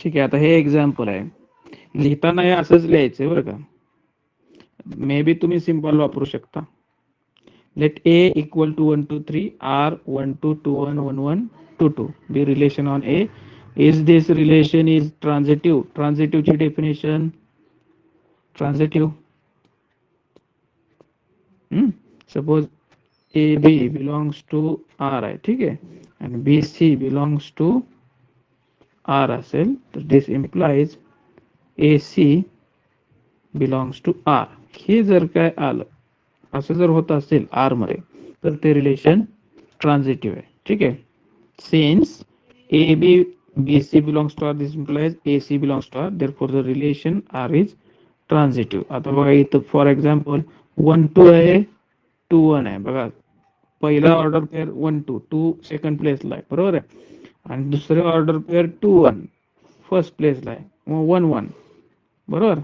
ठीक आहे, आता हे एक्झाम्पल आहे. लिहिताना हे असंच लिहायचंय बरं का. मे बी तुम्ही सिंपल वापरू शकता. Let A equal to 1 2 3 R 1 2 2 1 1 1 2 2 be relation on A. Is this relation is transitive? Transitive ची definition transitive. Suppose AB belongs to R आहे, ठीक आहे, आणि BC belongs to R असेल तर this implies AC belongs to R. हे जर काय आलं असं जर होत असेल R मध्ये तर ते रिलेशन ट्रान्झिटिव्ह आहे. ठीक आहे. Since AB BC belongs to R, this implies AC belongs to R, therefore the relation R is transitive. आता बघा इथं फॉर एक्झाम्पल 1 2 आहे, 2 1 आहे. बघा पहिला ऑर्डर पेअर 1 2 2 सेकंड प्लेसला आहे, बरोबर आहे, आणि दुसरे ऑर्डर पेअर 2 1 फर्स्ट प्लेसला आहे, मग 1 1 बरोबर.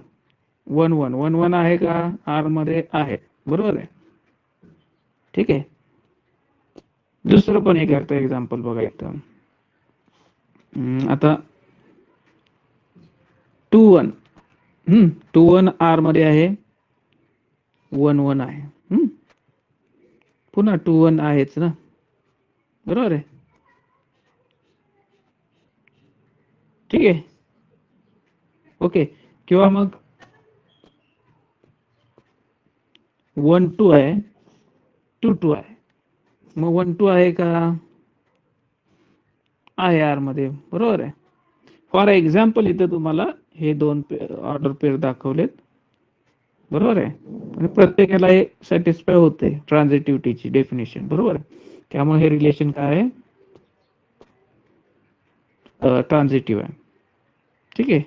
1 1 1 1 आहे का आर मध्ये? आहे, बरोबर आहे. ठीक आहे. दुसरं पण एक आता एक्झाम्पल बघा इथं. आता 2 1 2 1 आर मध्ये आहे, 1 1 आहे, पुन्हा 2 1 आहेच ना, बरोबर आहे. ठीक आहे, ओके. किंवा मग 1 2 आहे, 2 2 आहे, मग 1 2 आहे का? आहे आर मध्ये, बरोबर आहे. फॉर एक्झाम्पल इथं तुम्हाला हे दोन ऑर्डर पेअर दाखवलेत, बरोबर आहे, आणि प्रत्येकाला हे सॅटिस्फाय होते ट्रान्झिटिव्हिटीची डेफिनेशन, बरोबर आहे. त्यामुळे हे रिलेशन काय आहे? ट्रान्झिटिव्ह आहे. ठीक आहे.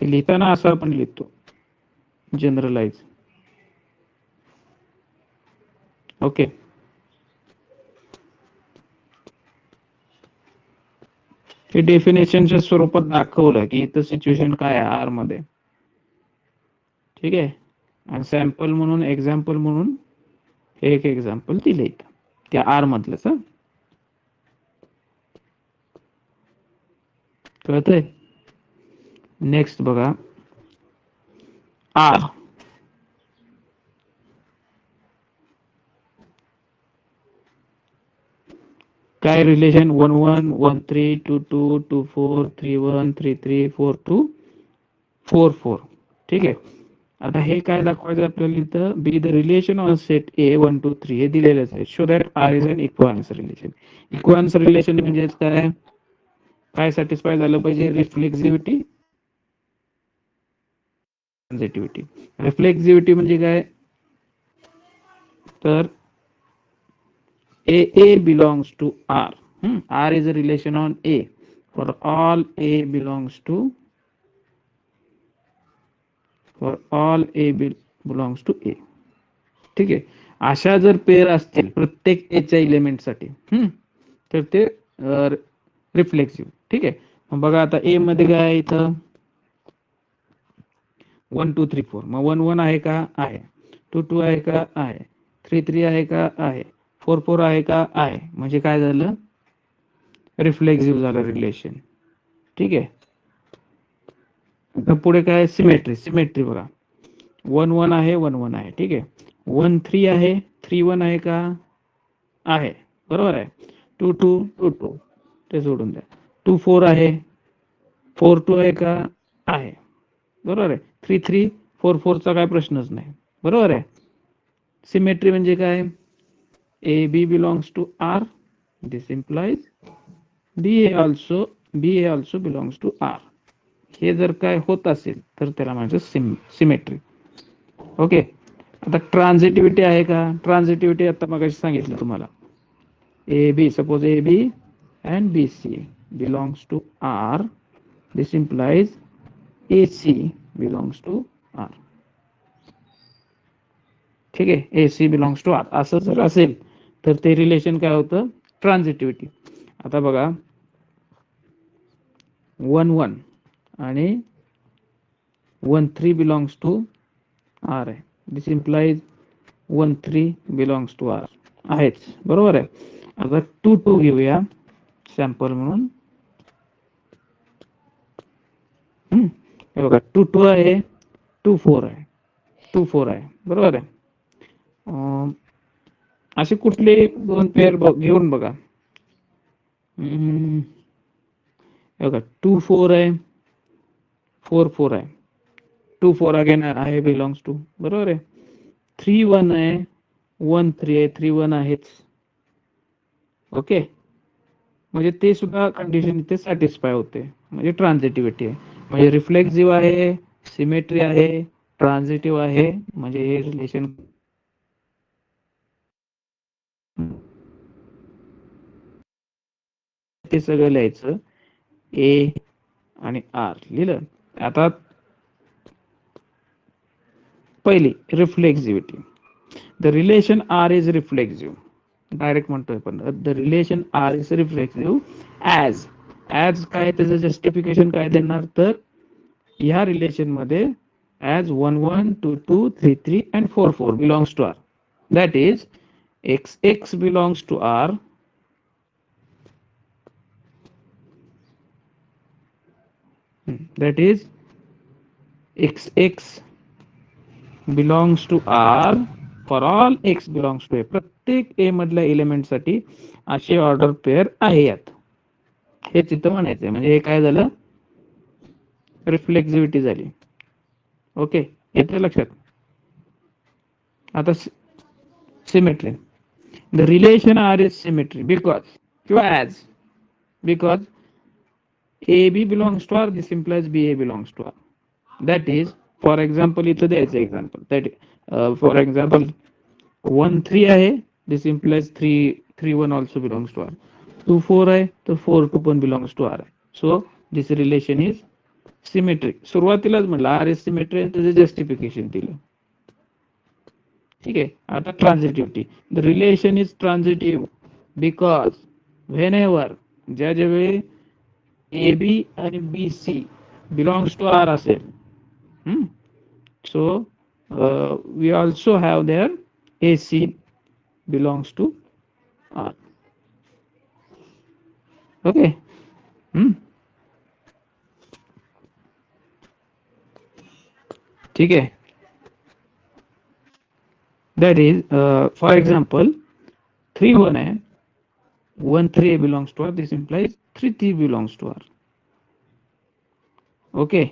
हे लिहिताना असं आपण लिहितो जनरलाइज. ओके. हे डेफिनेशनच्या स्वरूपात दाखवलं की इथं सिच्युएशन काय आहे आर मध्ये. ठीक आहे. आणि सॅम्पल म्हणून एक्झाम्पल म्हणून हे एक एक्झाम्पल दिले इथं त्या आर मधलंच. कळतंय? नेक्स्ट बघा, आर काय रिलेशन? 1 1 1 3 2 2 2 4 3 1 3 3 4 2 4 4. ठीक आहे. आता हे काय दाखवायचं आपल्याला इथं? Be the relation on set A 1 2 3 हे दिलेलंच आहे. Show that R is an equivalence relation. Equivalence relation म्हणजे काय? काय सॅटिस्फाय झालं पाहिजे? Reflexivity, transitivity. रिफ्लेक्सिव्हिटी म्हणजे काय? तर A belongs to R. R is a relation on A for all A belongs to A. ठीक आहे. अशा जर पेअर असतील प्रत्येक एच्या इलेमेंटसाठी तर ते रिफ्लेक्सिव्ह. ठीक आहे. मग बघा आता ए मध्ये काय इथं 1 2 3 4, मग 1 1 आहे का? आहे. 2 2 आहे का? आहे. 3 3 आहे का? आहे. 4 4 आहे का? आहे. म्हणजे काय झालं? रिफ्लेक्सिव्ह झालं रिलेशन. ठीक आहे. आता पुढे काय? सिमेट्री. सिमेट्री बघा 1 1 आहे, 1 1 आहे. ठीक आहे. 1 3 आहे, 3 1 आहे का? आहे, बरोबर आहे. 2 2 2 2 ते सोडून द्या. 2 4 आहे, 4 2 आहे का? आहे, बरोबर आहे. 3 3 4 4 चा काय प्रश्नच नाही, बरोबर आहे. सिमेट्री म्हणजे काय? A B belongs to R, this implies B A also belongs to R. हे जर काय होत असेल तर त्याला म्हणायचं सिमेट्री. ओके. आता ट्रान्झिटिव्हिटी आहे का? ट्रान्झिटिव्हिटी आता मगाशी सांगितलं तुम्हाला. A B, suppose A B and B C belongs to R, this implies A C belongs to R. ठीक आहे. A C belongs to R असं जर असेल तर ते रिलेशन काय होतं? ट्रान्झिटिव्हिटी. आता बघा 1 1 आणि 1 3 बिलॉंग्स टू आर आहे, दिस इम्प्लाइज 1 3 बिलॉंग्स टू आर आहेच, बरोबर आहे. आता 2 2 घेऊया सॅम्पल म्हणून. हे बघा 2 आहे, 2 4 आहे, 2 4 आहे, बरोबर आहे. असे कुठले दोन पेअर घेऊन बघा. हे बघा 2 4 आहे, 4 4 आहे, 2 4 अगेन आहे बिलॉंग्स टू, बरोबर आहे. 3 1 आहे, 1 3 आहे, 3 1 आहेच. ओके, म्हणजे ते सुद्धा कंडिशन इथे सॅटिस्फाय होते, म्हणजे ट्रान्झिटिव्हिटी आहे. म्हणजे रिफ्लेक्सिव्ह आहे, सिमेट्री आहे, ट्रान्झिटिव्ह आहे, म्हणजे हे रिलेशन ते सगळं लिहायचं. ए आणि आर लिहिलं. आता पहिली reflexivity. The relation R is reflexive. Direct म्हणतोय पण the relation R is reflexive as as काय त्याचं जस्टिफिकेशन काय देणार, तर ह्या रिलेशन मध्ये as 1 1 2 2 3 3 and 4 4 belongs to R. That is x x belongs to R, that is x belongs to r for all x belongs to a. प्रत्येक a मधल्या element साठी अशी ऑर्डर पेअर आहे यात, हेच इथं म्हणायचंय. म्हणजे हे काय झालं, रिफ्लेक्सिव्हिटी झाली. ओके, येतं लक्षात. आता symmetry. The relation R is symmetry because किंवा as because AB belongs to R, this implies BA belongs to R. That is, for example, इथं द्यायचं example. That for example, 1 3 आहे, this implies 3 1 also belongs to R. 2 4 आहे, तर 4 2 पण belongs to R आहे. So this relation is symmetric. सुरुवातीलाच म्हटलं R is symmetry आणि त्याचं जस्टिफिकेशन दिलं. ठीक आहे. आता transitivity. The relation is transitive because whenever ज्या वेळी ए बी आणि B C belongs to R असेल, so we also have there a C belongs to R. Okay, ठीक आहे. दॅट इज फॉर एक्झाम्पल 3 1 आहे, 1 3 belongs to R, this implies 3 3 belongs to R. Okay,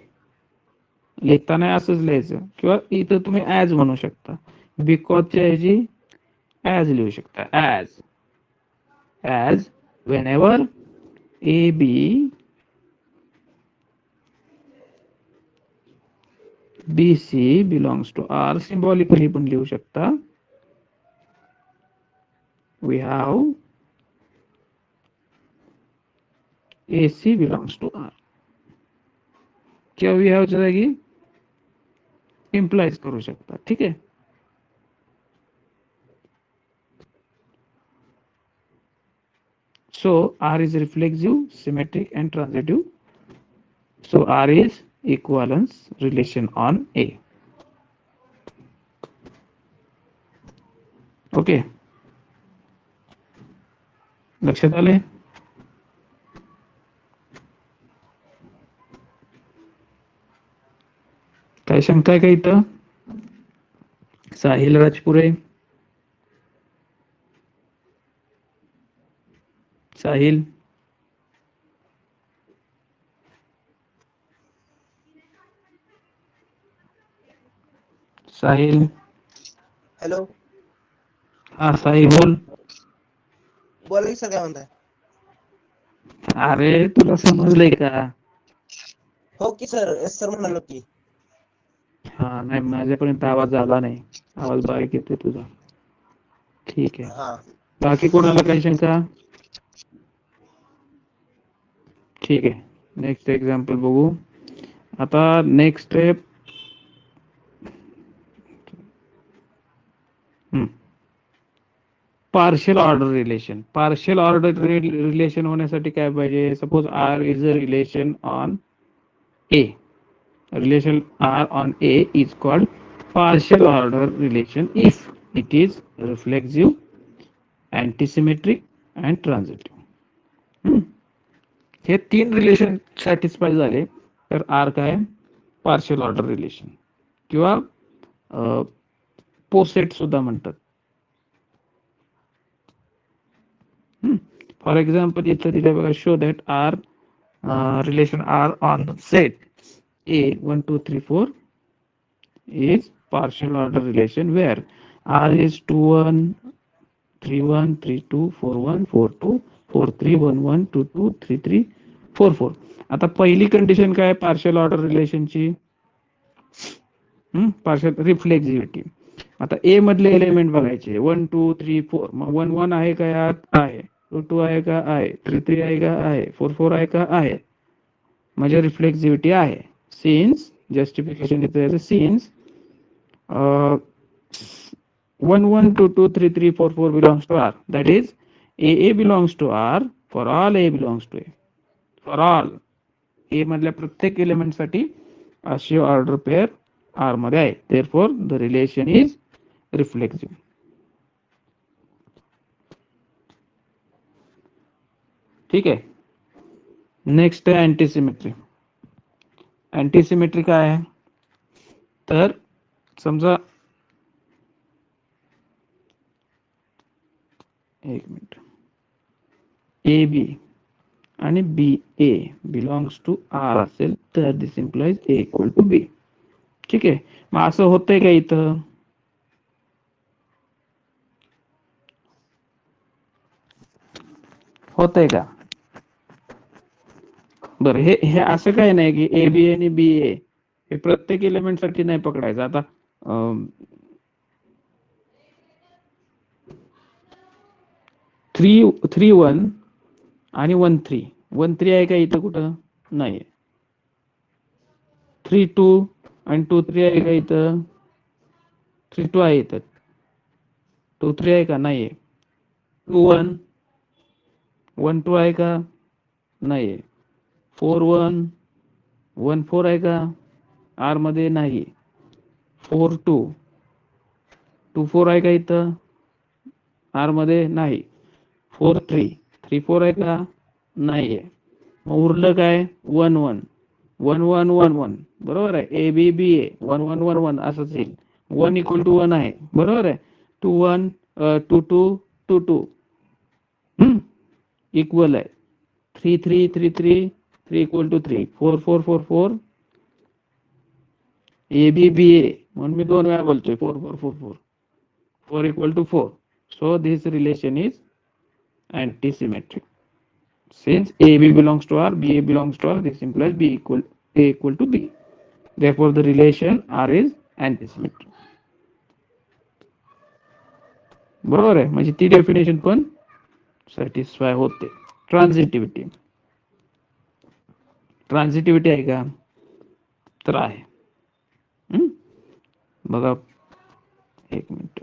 लिहिताना असंच लिहायचं, किंवा इथं तुम्ही ॲज म्हणू शकता. बिकॉजच्या ऐवजी ॲज लिहू शकता. As whenever AB BC belongs to R, symbolically पण लिहू शकता. We have AC belongs to R, किंवा we have च्या जागी इम्प्लाइज करू शकता. ठीक आहे. So R is reflexive, symmetric and transitive. So R is equivalence relation on A. Okay, लक्षात आले. काय शंका आहे का इथं? साहिल राजपुरे, साहिल साहिल हॅलो, हा साहिल बोल. बोला की सर, काय म्हणताय? अरे तुला समजलंय का? हो की सर, एस सर म्हणालो की. हा, नाही माझ्यापर्यंत आवाज आला नाही, आवाज बारीक येतोय तुझा. ठीक आहे. हा, बाकी कोणाला काही शंका? ठीक आहे, नेक्स्ट एक्झाम्पल बघू. आता next step, partial order relation. Partial order relation होण्यासाठी काय पाहिजे? Suppose R is a relation on A. Relation R on A is called partial order relation if it is reflexive, antisymmetric and transitive. हे 3 relation satisfy झाले तर R काय? Partial order relation किंवा पोसेट सुद्धा म्हणतात. फॉर एक्झाम्पल इथं दिलं बघा, show that R relation R on set A 1 2 3 4 is partial order relation where R is 2 1 3 1 3 2 4 1 4 2 4 3 1 1 2 2 3 3 4 4. आता पहिली कंडिशन काय पार्शियल ऑर्डर रिलेशनची? Partial reflexivity. आता ए मधले एलिमेंट बघायचे 1 2 3 4. मग 1 1 आहे का यात? आहे. 2 2 आहे का? आहे. 3 3 आहे का? आहे. 4 4 आहे का? आहे. म्हणजे रिफ्लेक्सिव्हिटी आहे. सिन्स जस्टिफिकेशन इथे since 1 1 2 2 3 3 4 4 belongs to R. That is AA belongs to R for all A belongs to A. For all A मधल्या प्रत्येक एलिमेंट साठी अशी ऑर्डर पेअर R मध्ये आहे. Therefore the relation is reflexive. ठीक आहे. नेक्स्ट आहे अँटीसिमेट्री. अँटीसिमेट्री काय आहे? तर समजा एक मिनिट, ए बी आणि बी ए बिलॉंग्स टू आर असेल तर दिस implies A equal to be. ठीक आहे. मग असं होतंय का इथं? होतंय का? बरं, हे असं काय नाही की ए बी आणि बी ए हे प्रत्येक एलिमेंट साठी नाही पकडायचं. आता 3 1 आणि 1 3 1 3 आहे का इथं? कुठं नाही. 3 2 आणि 2 3 आहे का इथं? 3 2 आहे इथं. 2 3 आहे का? नाही. 2 1 1 2 आहे का? नाही. 4 1 1 4 आहे का? आर मध्ये नाही. 4 2 2 4 आहे का इथं? आर मध्ये नाही. 4 3 3 4 आहे का? नाहीये. मग उरलं काय? 1 1 1 1 1 1. बरोबर आहे. ए बी बी ए 1 1 1 1 असंच येईल. 1 इक्वल टू 1 आहे. बरोबर आहे. 2 1 2 2 2 2 इक्वल आहे. 3 3 3 3 3 इक्वल टू 3 4 4 4 4 ए बी बी ए म्हणून मी 2 वेळा बोलतोय. 4 4 4 4 4 equal to 4. So this relation is antisymmetric. Since AB belongs to R, BA belongs to R, this implies A equal to B. Therefore, the relation R is antisymmetric. बरोबर आहे. म्हणजे ती definition पण satisfy होते. Transitivity. Transitivity आहे का? तर आहे. बघा एक मिनिट.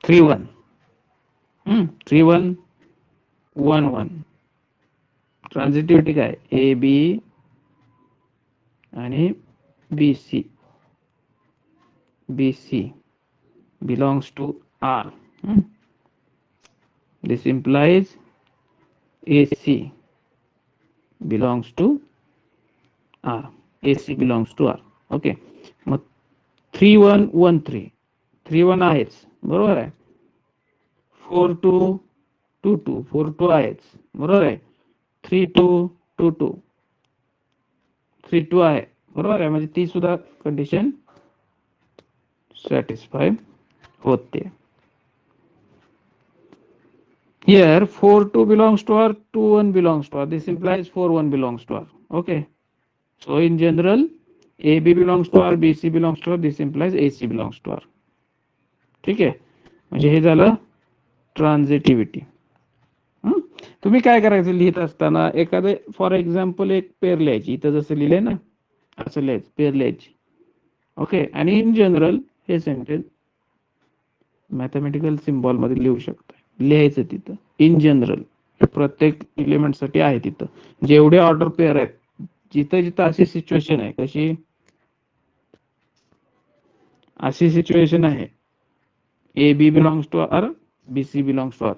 3 1 3 1 1 1. ट्रान्झिटिव्हिटी काय? ए बी आणि बी C belongs to R. This implies AC belongs to R. AC belongs to R. Okay. मग 3 1 1 3 3 1 आहेच. बरोबर आहे. 4 2 2 2 4 2 आहेच. बरोबर आहे. 3 2 2 2 3 2 आहे. बरोबर आहे. म्हणजे ती सुद्धा कंडिशन सॅटिस्फाय होते. Here 4 2 belongs to R, 2 1 belongs to R. This implies 4 1 belongs to R. Okay. So in general, AB belongs to R, BC belongs to R. This implies AC belongs to R. ठीक आहे. म्हणजे हे झालं transitivity. तुम्ही काय करायचं लिहित असताना एखादं फॉर एक्झाम्पल एक पेअर लिहायची. इथं जसं लिहिलंय ना असं लिहायचं, पेअर लिहायची. ओके. आणि इन जनरल हे सेंटेन्स मॅथमॅटिकल सिम्बॉल मध्ये लिहू शकता. लिहायचं तिथं इन जनरल प्रत्येक एलिमेंट साठी आहे. तिथं जेवढे ऑर्डर पेअर आहेत जिथं जिथं अशी सिच्युएशन आहे, कशी अशी सिच्युएशन आहे, A B belongs to R, B C belongs to R,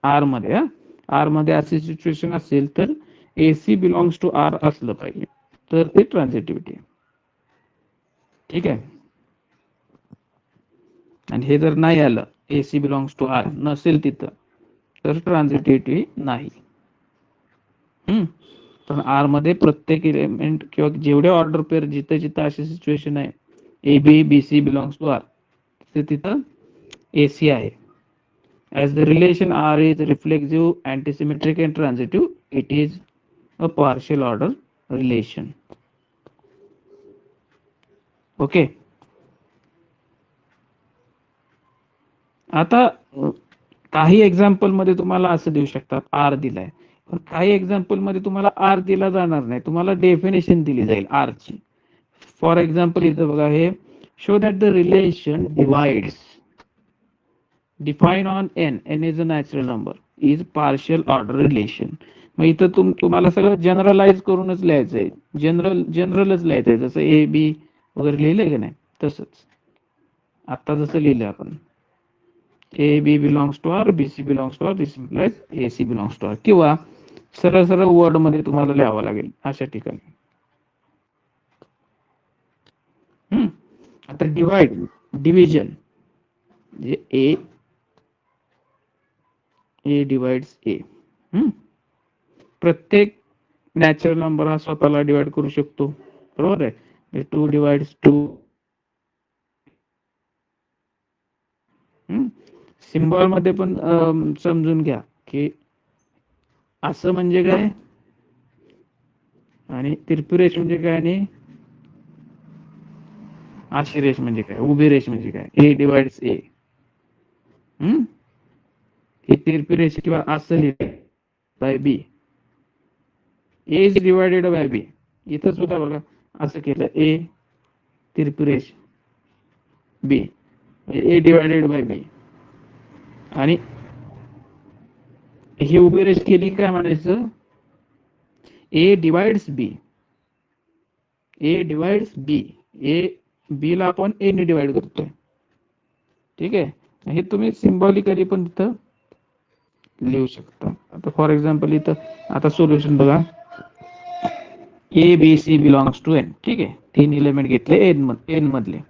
R मध्ये आर मध्ये अशी सिच्युएशन असेल तर AC बिलॉंग्स टू आर असलं पाहिजे, तर ते ट्रान्झिटिव्हिटी. ठीक आहे. आणि हे जर नाही आलं, AC बिलॉंग्स टू आर नसेल तिथं, तर ट्रान्झिटिव्हिटी नाही. पण आर मध्ये प्रत्येक एलिमेंट किंवा जेवढे ऑर्डर पेअर जिथे जिथे अशी सिच्युएशन आहे AB BC belongs to R, तिथं AC आहे. As the relation R is reflexive, antisymmetric and transitive, it is a partial order relation. Okay. आता काही एक्झाम्पल मध्ये तुम्हाला असं देऊ शकतात आर दिलाय, पण काही एक्झाम्पल मध्ये तुम्हाला आर दिला जाणार नाही, तुम्हाला डेफिनेशन दिली जाईल आर ची. फॉर एक्झाम्पल इथं बघा, हे show that the relation divides define on n is a natural number is partial order relation. मग इथं तुम्हाला सगळं जनरलाइज करूनच लिहायचंय, जनरलच लिहायचंय, जसं AB वगैरे लिहिलंय की नाही तसंच आता जसं लिहिलंय आपण. AB belongs to R, BC belongs to R, this implies AC belongs to R, किंवा सरळ सरळ वर्ड मध्ये तुम्हाला लिहावं लागेल अशा ठिकाणी. आता डिव्हिजन म्हणजे A डिवाइड्स A. प्रत्येक नॅचरल नंबर हा स्वतःला डिवाइड करू शकतो, बरोबर आहे. 2 डिवाइड्स 2. सिम्बॉल मध्ये पण समजून घ्या की असं म्हणजे काय आणि तिरपी रेष म्हणजे काय आणि अशी रेष म्हणजे काय, उभी रेष म्हणजे काय. A divides A. ही तिरपी रेष किंवा असं लिहिलं by B. A is divided by B. इथं सुद्धा बघा असं केलं, A तिरपी रेष B, A divided by B. आणि ही उभी रेष केली काय म्हणायचं, A divides B. A divides B. B ला आपण A ने डिवाइड करतोय. ठीक आहे. हे तुम्ही सिम्बॉलिकली पण तिथं लिहू शकता. आता फॉर एक्झाम्पल इथं आता सोल्युशन बघा, ABC बिलॉंग्स टू N. ठीक आहे, 3 एलिमेंट घेतले N मधले.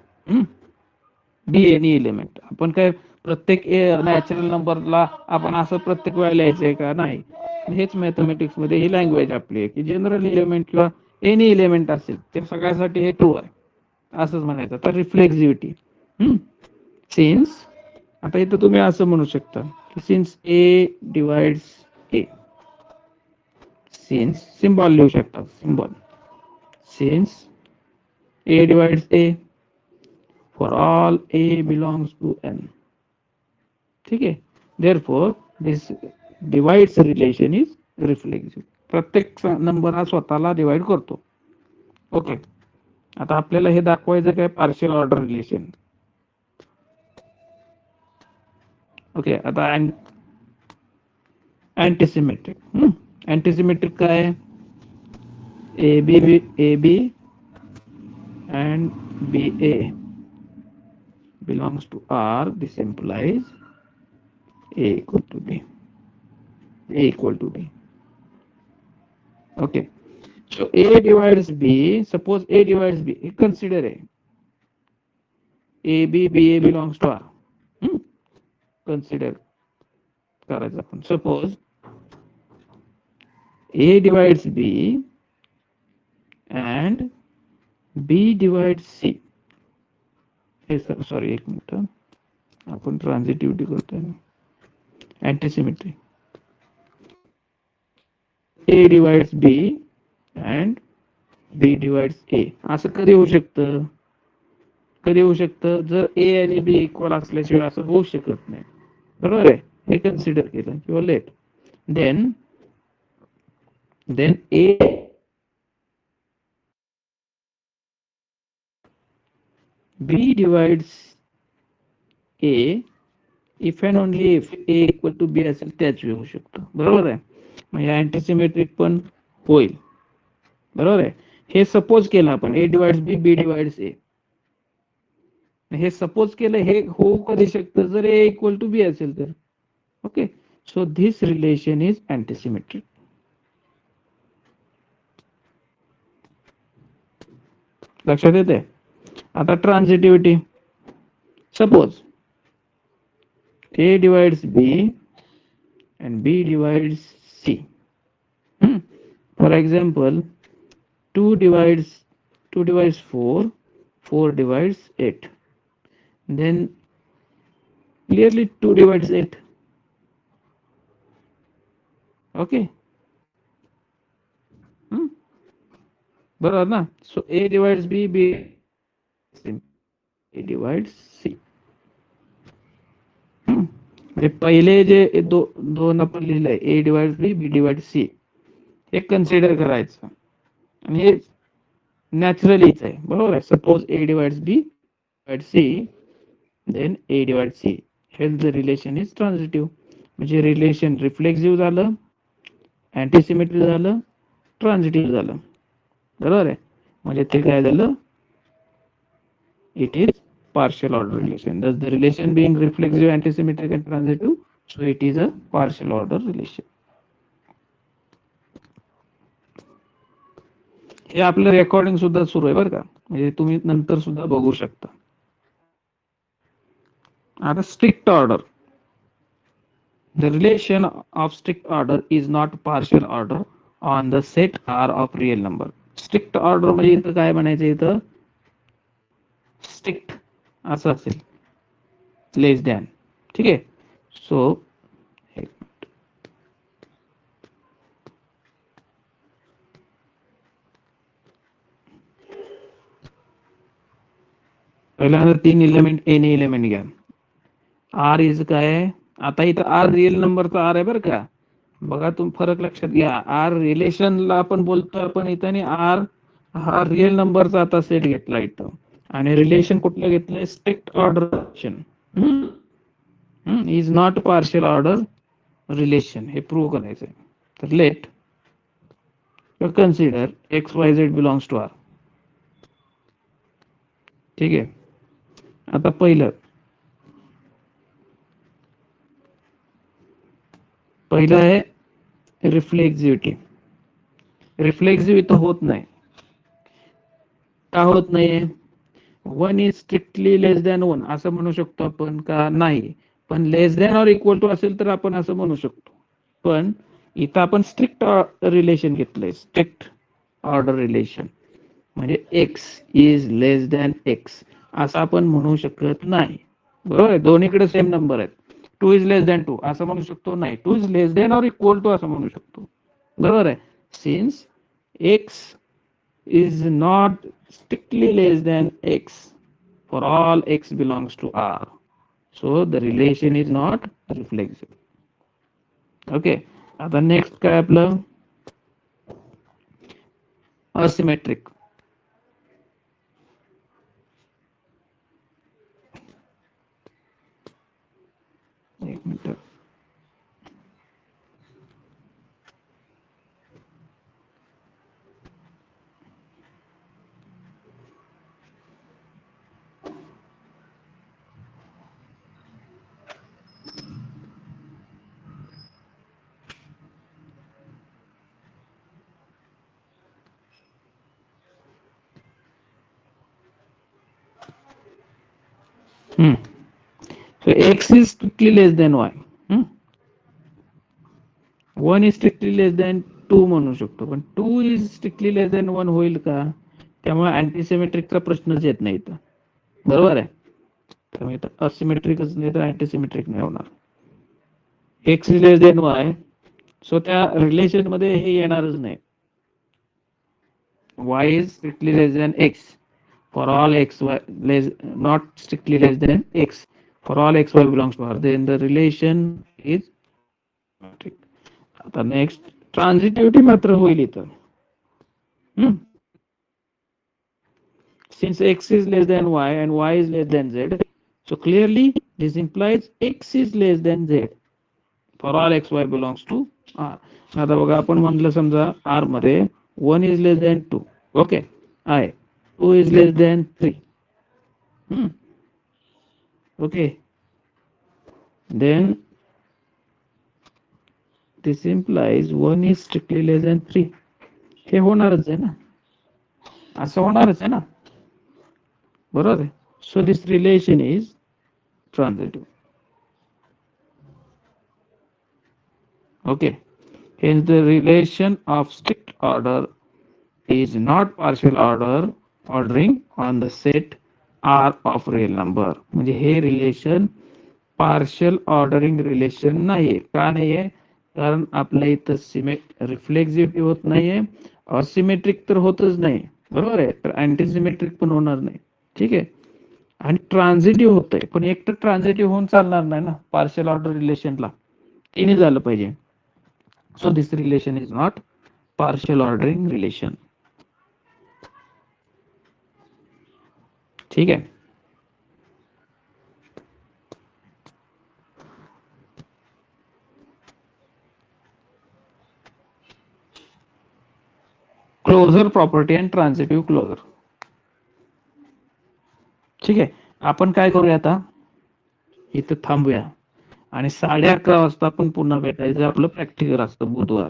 B any element. आपण काय प्रत्येक नॅचरल नंबरला आपण असं प्रत्येक वेळा लिहायचंय का, नाही. हेच मॅथमॅटिक्स मध्ये ही लँग्वेज आपली आहे की जनरल एलिमेंट किंवा एनी एलिमेंट असेल ते सगळ्यासाठी हे ट्रू आहे असंच म्हणायचं. तर रिफ्लेक्सिव्हिटी सिन्स, आता इथं तुम्ही असं म्हणू शकता की since A divides A. Since symbol लिहू शकता, symbol since A divides A for all A belongs to N. ठीक आहे. therefore this divides relation is reflexive. प्रत्येक नंबर हा स्वतःला डिवाइड करतो. ओके. आता आपल्याला हे दाखवायचं काय, पार्शियल ऑर्डर रिलेशन. ओके. आता अँटीसिमेट्रिक. अँटीसिमेट्रिक काय, AB and BA belongs to R. This implies A equal to B. A equal to B. Okay. So A divides B. Suppose A divides B. Consider A. AB BA belongs to R. Consider करायचं आपण. Suppose A divides B and B divides C. हे sorry एक minute, आपण transitivity करतोय, अँटीसिमेट्री. A divides B and B divides A. असं कधी होऊ शकतं, कधी होऊ शकतं, जर A आणि B इक्वल असल्याशिवाय असं होऊ शकत नाही, बरोबर आहे. हे कन्सिडर केलं किंवा let. Then A B divides A if and only if A equal to B असेल त्याच वेळी होऊ शकतं, बरोबर आहे. मग या अँटीसिमेट्रिक पण होईल, बरोबर आहे. हे सपोज केलं आपण, A divides B, B divides A. हे सपोज केलं, हे होऊ कधी शकतं जर A इक्वल टू B असेल तर. Okay. So this relation is antisymmetric. लक्षात येते? आता transitivity, suppose A divides B and B divides C. For example, 2 divides 4, 4 divides 8. Then clearly 2 divides 8. Okay. बरोबर ना? So A divides B, B A divides C. म्हणजे पहिले जे दोन आपण लिहिलंय A divides B, B divides C, हे consider करायचं आणि हे नॅचरलीच आहे, बरोबर आहे. Suppose A divides B divides C, then A divides C. Hence the relation is transitive. म्हणजे रिलेशन रिफ्लेक्सिव्ह झालं, अँटीसिमेट्रिक झालं, ट्रान्झिटिव्ह झालं, बरोबर आहे. म्हणजे ते काय झालं, it is partial order relation. Thus the relation being reflexive, antisymmetric and transitive, so it is a partial order relation. हे आपलं रेकॉर्डिंग सुद्धा सुरू आहे बरं का, म्हणजे तुम्ही नंतर सुद्धा बघू शकता. आता strict order. The relation of strict order is not partial order on the set R of real number. Strict order म्हणजे इथं काय म्हणायचं, इथं स्ट्रिक्ट असं असेल, लेस दॅन, ठीक आहे. सो पहिल्यांदा 3 एलिमेंट एनी एलिमेंट घ्या. आर इज काय, आता इथं आर रिअल नंबरचा आर आहे बरं का, बघा तुम्ही फरक लक्षात घ्या. आर रिलेशनला आपण बोलतोय आपण इथं, आणि आर हा रिअल नंबरचा आता सेट घेतला इथं, आणि रिलेशन कुठलं घेतलंय, strict order relation is not partial order relation, हे प्रूव्ह करायचंय. तर let consider x y z belongs to R. ठीक आहे. आता पहिलं आहे रिफ्लेक्सिव्हिटी. रिफ्लेक्सिव्ह इथं होत नाही. का होत नाहीये, 1 इज स्ट्रिक्टली लेस दॅन 1 असं म्हणू शकतो आपण का, नाही. पण लेस दॅन ऑर इक्वल टू असेल तर आपण असं म्हणू शकतो. पण इथं आपण स्ट्रिक्ट रिलेशन घेतलंय, स्ट्रिक्ट ऑर्डर रिलेशन, म्हणजे x is less than x असं आपण म्हणू शकत नाही, बरोबर आहे. दोन्हीकडे सेम नंबर आहेत. 2 इज लेस दॅन 2 असं म्हणू शकतो, नाही. 2 is less than or equal to असं म्हणू शकतो, बरोबर आहे. Since x is not strictly less than x for all x belongs to R, so the relation is not reflexive. Okay. आता नेक्स्ट काय आपलं, असिमेट्रिक. एक minute. So x is strictly less than y. 1 is strictly less than 2 म्हणू शकतो, पण 2 is strictly less than 1 होईल का, त्यामुळे अँटीसिमेट्रिकचा प्रश्नच येत नाही इथं, बरोबर आहे. त्यामुळे इथं असिमेट्रिकच नाही तर अँटीसिमेट्रिक नाही होणार. X is less than y, so त्या रिलेशन मध्ये हे येणारच नाही. y is strictly less than x for all x y less, not strictly less than x for all x y belongs to R, then the relation is symmetric. आता next transitivity मात्र होईल इथं. Since x is less than y and y is less than z, so clearly this implies x is less than z for all x y belongs to R. आता बघा आपण म्हणलं समजा R मध्ये 1 is less than 2, okay आहे, 2 is less than 3, okay, then this implies 1 is strictly less than 3. हे होणारच आहे ना, असं होणारच आहे ना, बरोबर आहे. So this relation is transitive. Okay, hence the relation of strict order is not partial ordering on the set R of real number. म्हणजे हे रिलेशन पार्शियल ऑर्डरिंग रिलेशन नाहीये. का नाहीये? कारण आपल्या इथं रिफ्लेक्सिव्हिटी होत नाहीये, असिमेट्रिक तर होतच नाही, बरोबर आहे. तर अँटीसिमेट्रिक पण होणार नाही, ठीक आहे. आणि ट्रान्झिटिव्ह होतंय, पण एकटं ट्रान्झिटिव्ह होऊन चालणार नाही ना पार्शियल ऑर्डर रिलेशनला, तिने झालं पाहिजे. So this relation is not partial ordering relation. ठीक है. Closure property and transitive closure. ठीक आहे. आपण काय करूया आता, इथं थांबूया आणि 11:30 वाजता आपण पुन्हा भेटायचं. आपलं प्रॅक्टिकल असतं बुधवार,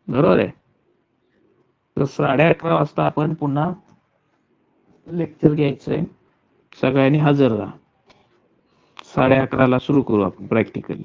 बरोबर आहे. तर 11:30 वाजता आपण पुन्हा लेक्चर घ्यायचंय. सगळ्यांनी हजर राहा. 11:30ला सुरू करू आपण प्रॅक्टिकल.